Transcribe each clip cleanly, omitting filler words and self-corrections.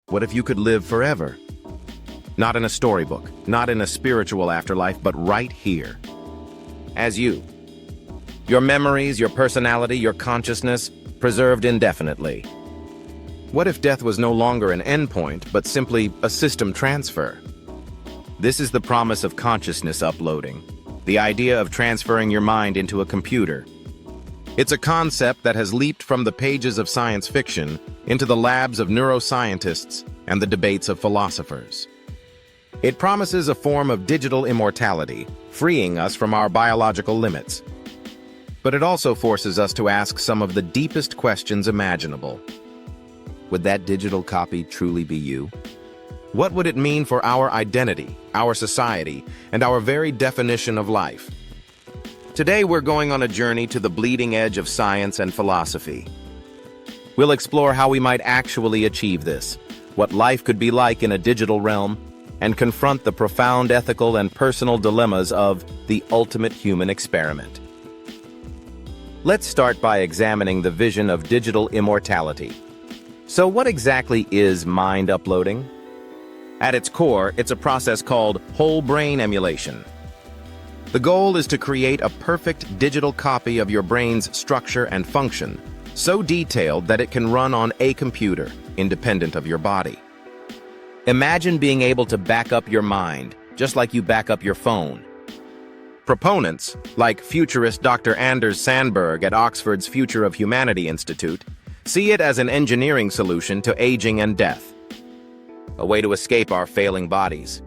What if you could live forever? Not in a storybook, not in a spiritual afterlife, but right here. As you. Your memories, your personality, your consciousness, preserved indefinitely. What if death was no longer an endpoint, but simply a system transfer? This is the promise of consciousness uploading, the idea of transferring your mind into a computer. It's a concept that has leaped from the pages of science fiction into the labs of neuroscientists and the debates of philosophers. It promises a form of digital immortality, freeing us from our biological limits. But it also forces us to ask some of the deepest questions imaginable. Would that digital copy truly be you? What would it mean for our identity, our society, and our very definition of life? Today we're going on a journey to the bleeding edge of science and philosophy. We'll explore how we might actually achieve this, what life could be like in a digital realm, and confront the profound ethical and personal dilemmas of the ultimate human experiment. Let's start by examining the vision of digital immortality. So what exactly is mind uploading? At its core, it's a process called whole brain emulation. The goal is to create a perfect digital copy of your brain's structure and function, so detailed that it can run on a computer, independent of your body. Imagine being able to back up your mind, just like you back up your phone. Proponents, like futurist Dr. Anders Sandberg at Oxford's Future of Humanity Institute, see it as an engineering solution to aging and death, a way to escape our failing bodies.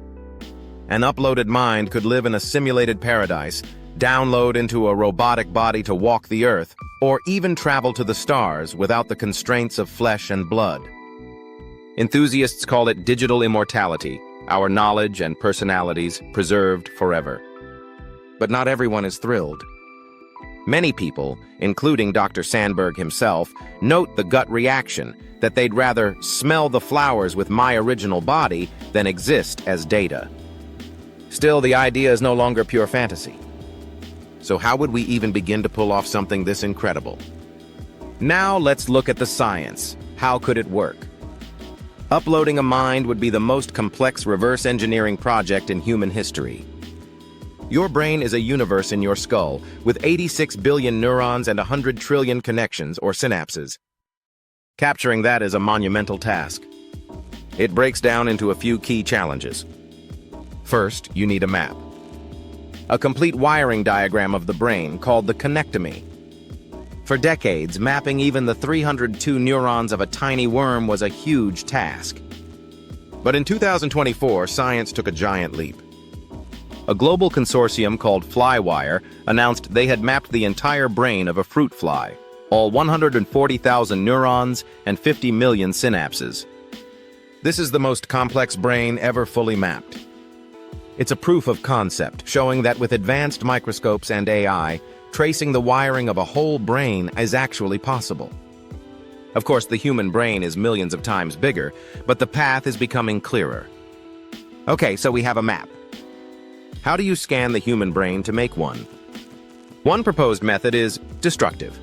An uploaded mind could live in a simulated paradise, download into a robotic body to walk the earth, or even travel to the stars without the constraints of flesh and blood. Enthusiasts call it digital immortality, our knowledge and personalities preserved forever. But not everyone is thrilled. Many people, including Dr. Sandberg himself, note the gut reaction that they'd rather smell the flowers with my original body than exist as data. Still, the idea is no longer pure fantasy. So how would we even begin to pull off something this incredible? Now let's look at the science. How could it work? Uploading a mind would be the most complex reverse engineering project in human history. Your brain is a universe in your skull, with 86 billion neurons and 100 trillion connections, or synapses. Capturing that is a monumental task. It breaks down into a few key challenges. First, you need a map. A complete wiring diagram of the brain called the connectomy. For decades, mapping even the 302 neurons of a tiny worm was a huge task. But in 2024, science took a giant leap. A global consortium called FlyWire announced they had mapped the entire brain of a fruit fly, all 140,000 neurons and 50 million synapses. This is the most complex brain ever fully mapped. It's a proof of concept, showing that with advanced microscopes and AI, tracing the wiring of a whole brain is actually possible. Of course, the human brain is millions of times bigger, but the path is becoming clearer. Okay, so we have a map. How do you scan the human brain to make one? One proposed method is destructive.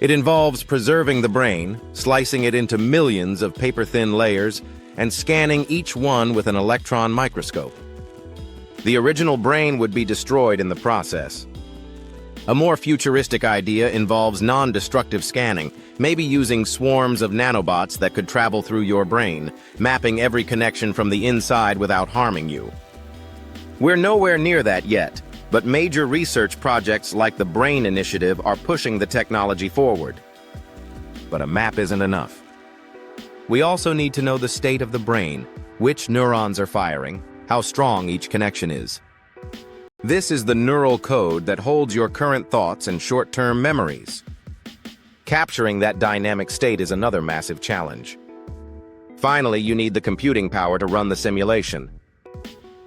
It involves preserving the brain, slicing it into millions of paper-thin layers, and scanning each one with an electron microscope. The original brain would be destroyed in the process. A more futuristic idea involves non-destructive scanning, maybe using swarms of nanobots that could travel through your brain, mapping every connection from the inside without harming you. We're nowhere near that yet, but major research projects like the Brain Initiative are pushing the technology forward. But a map isn't enough. We also need to know the state of the brain, which neurons are firing, how strong each connection is. This is the neural code that holds your current thoughts and short-term memories. Capturing that dynamic state is another massive challenge. Finally, you need the computing power to run the simulation.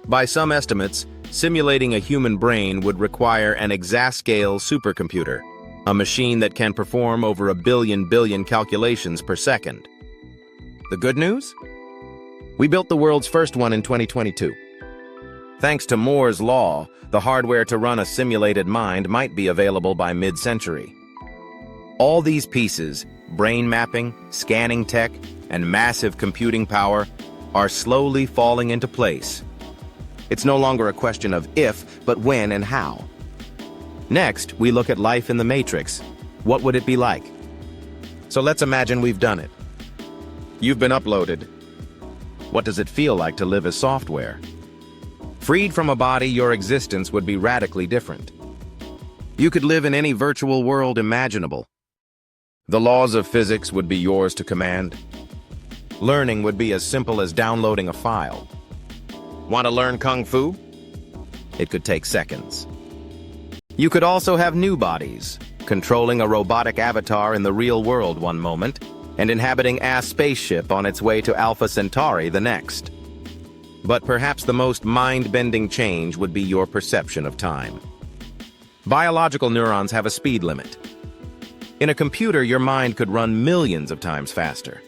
By some estimates, simulating a human brain would require an exascale supercomputer, a machine that can perform over a billion calculations per second. The good news? We built the world's first one in 2022. Thanks to Moore's law, the hardware to run a simulated mind might be available by mid-century. All these pieces, brain mapping, scanning tech, and massive computing power are slowly falling into place. It's no longer a question of if, but when and how. Next, we look at life in the Matrix. What would it be like? So let's imagine we've done it. You've been uploaded. What does it feel like to live as software? Freed from a body, your existence would be radically different. You could live in any virtual world imaginable. The laws of physics would be yours to command. Learning would be as simple as downloading a file. Want to learn Kung Fu? It could take seconds. You could also have new bodies, controlling a robotic avatar in the real world one moment, and inhabiting a spaceship on its way to Alpha Centauri the next. But perhaps the most mind-bending change would be your perception of time. Biological neurons have a speed limit. In a computer, your mind could run millions of times faster.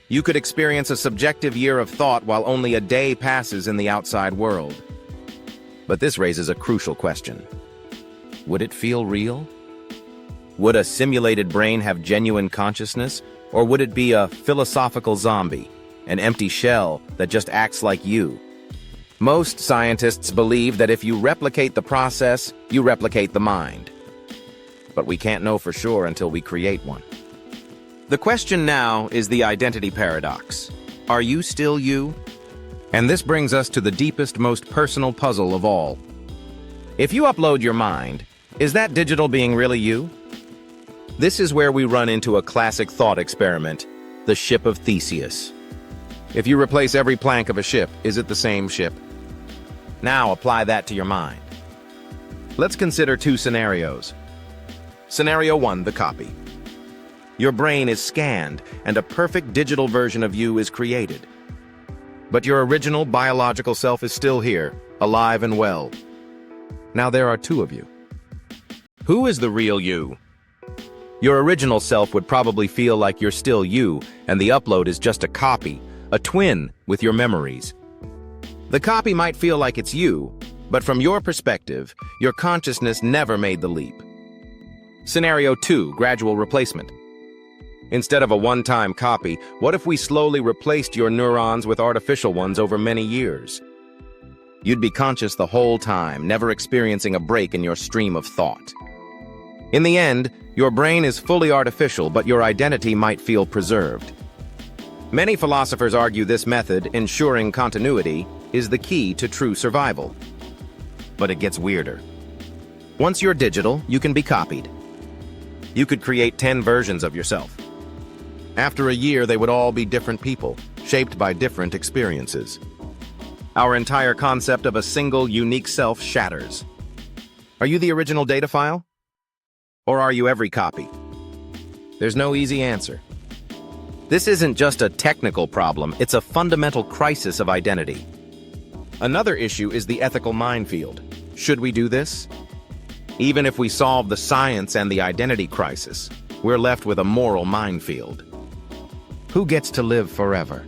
You could experience a subjective year of thought while only a day passes in the outside world. But this raises a crucial question. Would it feel real? Would a simulated brain have genuine consciousness, or would it be a philosophical zombie, an empty shell that just acts like you? Most scientists believe that if you replicate the process, you replicate the mind. But we can't know for sure until we create one. The question now is the identity paradox. Are you still you? And this brings us to the deepest, most personal puzzle of all. If you upload your mind, is that digital being really you? This is where we run into a classic thought experiment, the ship of Theseus. If you replace every plank of a ship, is it the same ship? Now apply that to your mind. Let's consider two scenarios. Scenario 1, the copy. Your brain is scanned, and a perfect digital version of you is created. But your original biological self is still here, alive and well. Now there are two of you. Who is the real you? Your original self would probably feel like you're still you, and the upload is just a copy, a twin with your memories. The copy might feel like it's you, but from your perspective, your consciousness never made the leap. Scenario 2, gradual replacement. Instead of a one-time copy, what if we slowly replaced your neurons with artificial ones over many years? You'd be conscious the whole time, never experiencing a break in your stream of thought. In the end, your brain is fully artificial, but your identity might feel preserved. Many philosophers argue this method, ensuring continuity, is the key to true survival. But it gets weirder. Once you're digital, you can be copied. You could create 10 versions of yourself. After a year, they would all be different people, shaped by different experiences. Our entire concept of a single, unique self shatters. Are you the original data file? Or are you every copy? There's no easy answer. This isn't just a technical problem, it's a fundamental crisis of identity. Another issue is the ethical minefield. Should we do this? Even if we solve the science and the identity crisis, we're left with a moral minefield. Who gets to live forever?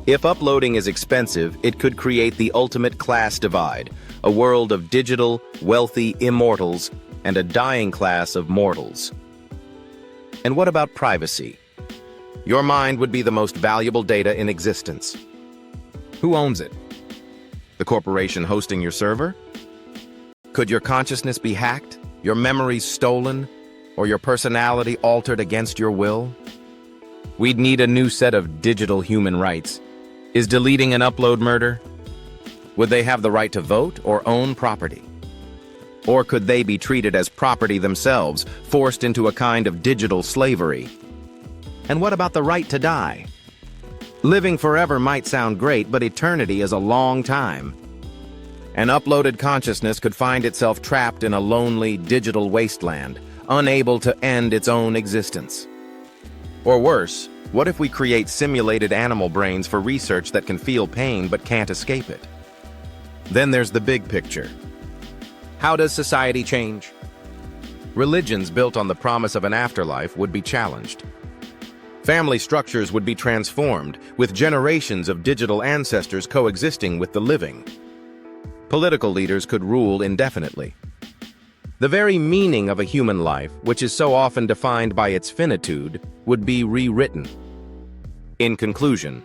If uploading is expensive, it could create the ultimate class divide, a world of digital, wealthy immortals, and a dying class of mortals. And what about privacy? Your mind would be the most valuable data in existence. Who owns it? The corporation hosting your server? Could your consciousness be hacked, your memories stolen, or your personality altered against your will? We'd need a new set of digital human rights. Is deleting an upload murder? Would they have the right to vote or own property? Or could they be treated as property themselves, forced into a kind of digital slavery? And what about the right to die? Living forever might sound great, but eternity is a long time. An uploaded consciousness could find itself trapped in a lonely digital wasteland, unable to end its own existence. Or worse, what if we create simulated animal brains for research that can feel pain but can't escape it? Then there's the big picture. How does society change? Religions built on the promise of an afterlife would be challenged. Family structures would be transformed, with generations of digital ancestors coexisting with the living. Political leaders could rule indefinitely. The very meaning of a human life, which is so often defined by its finitude, would be rewritten. In conclusion,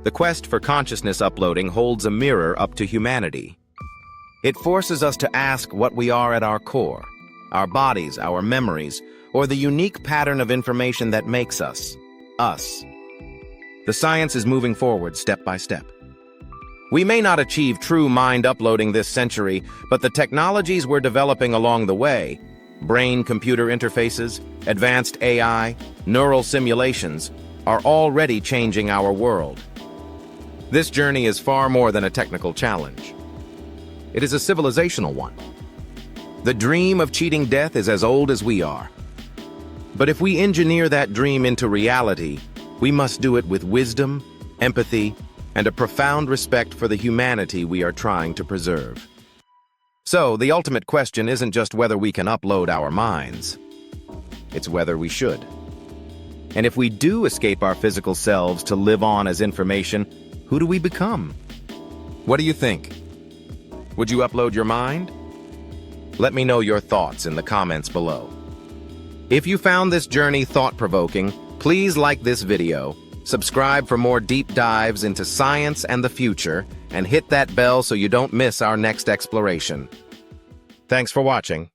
the quest for consciousness uploading holds a mirror up to humanity. It forces us to ask what we are at our core, our bodies, our memories, or the unique pattern of information that makes us, us. The science is moving forward step by step. We may not achieve true mind uploading this century, but the technologies we're developing along the way, brain-computer interfaces, advanced AI, neural simulations, are already changing our world. This journey is far more than a technical challenge. It is a civilizational one. The dream of cheating death is as old as we are. But if we engineer that dream into reality, we must do it with wisdom, empathy, and a profound respect for the humanity we are trying to preserve. So, the ultimate question isn't just whether we can upload our minds. It's whether we should. And if we do escape our physical selves to live on as information, who do we become? What do you think? Would you upload your mind? Let me know your thoughts in the comments below. If you found this journey thought-provoking, please like this video, subscribe for more deep dives into science and the future, and hit that bell so you don't miss our next exploration. Thanks for watching.